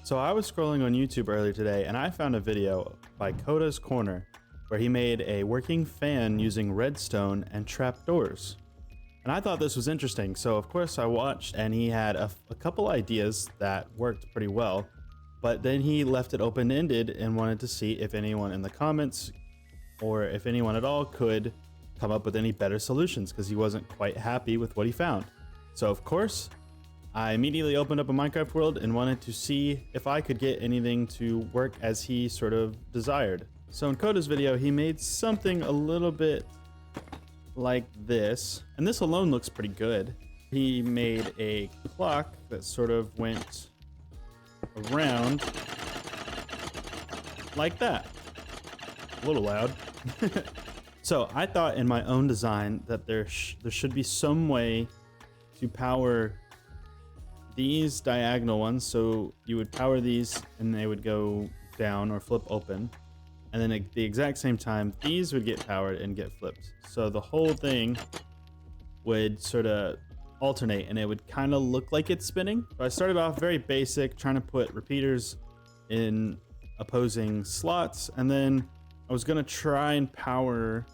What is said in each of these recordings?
So I was scrolling on YouTube earlier today and I found a video by Coda's Corner where he made a working fan using redstone and trapdoors. And I thought this was interesting, so of course I watched, and he had a couple ideas that worked pretty well, but then he left it open-ended and wanted to see if anyone in the comments or if anyone at all could come up with any better solutions, because he wasn't quite happy with what he found. So of course, I immediately opened up a Minecraft world and wanted to see if I could get anything to work as he sort of desired. So in Coda's video, he made something a little bit like this, and this alone looks pretty good. He made a clock that sort of went around like that. A little loud. So I thought in my own design that there should be some way to power these diagonal ones. So you would power these and they would go down or flip open. And then at the exact same time, these would get powered and get flipped. So the whole thing would sort of alternate and it would kind of look like it's spinning. So I started off very basic, trying to put repeaters in opposing slots. And then I was gonna try and power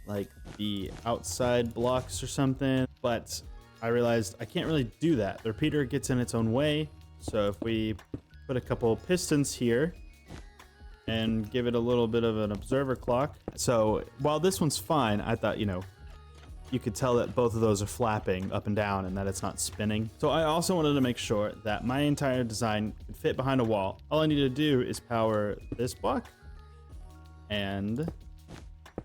like the outside blocks or something, but I realized I can't really do that. The repeater gets in its own way. So if we put a couple pistons here and give it a little bit of an observer clock. So while this one's fine, I thought, you could tell that both of those are flapping up and down and that it's not spinning. So I also wanted to make sure that my entire design could fit behind a wall. All I needed to do is power this block and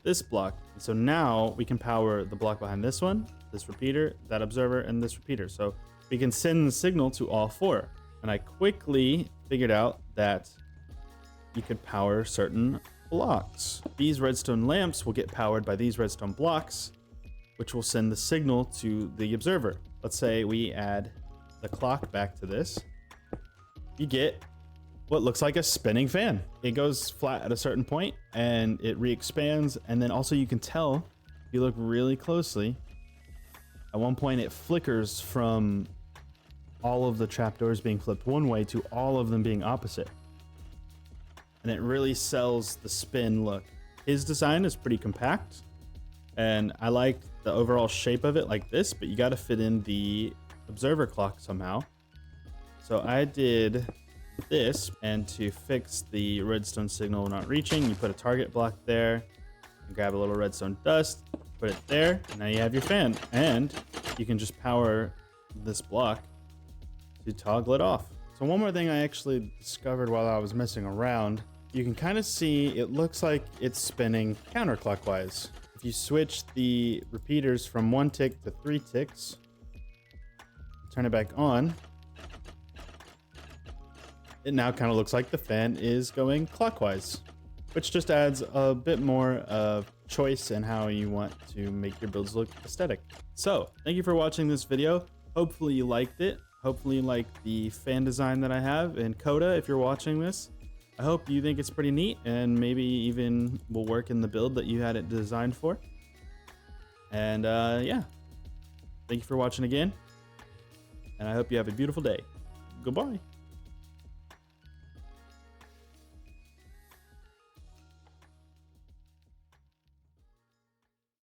this block. So now we can power the block behind this one, this repeater, that observer, and this repeater. So we can send the signal to all four. And I quickly figured out that you could power certain blocks. These redstone lamps will get powered by these redstone blocks, which will send the signal to the observer. Let's say we add the clock back to this. You get what looks like a spinning fan. It goes flat at a certain point and it re-expands. And then also you can tell, if you look really closely, at one point it flickers from all of the trapdoors being flipped one way to all of them being opposite. And it really sells the spin look. His design is pretty compact and I like the overall shape of it like this, but you got to fit in the observer clock somehow. So I did this, and to fix the redstone signal not reaching, you put a target block there and grab a little redstone dust, put it there, and now you have your fan. And you can just power this block to toggle it off. So one more thing I actually discovered while I was messing around, you can kind of see it looks like it's spinning counterclockwise. If you switch the repeaters from 1 tick to 3 ticks, turn it back on, it now kind of looks like the fan is going clockwise, which just adds a bit more of choice in how you want to make your builds look aesthetic. So thank you for watching this video. Hopefully you liked it. Hopefully you like the fan design that I have. And Coda, if you're watching this, I hope you think it's pretty neat and maybe even will work in the build that you had it designed for. And yeah, thank you for watching again. And I hope you have a beautiful day. Goodbye.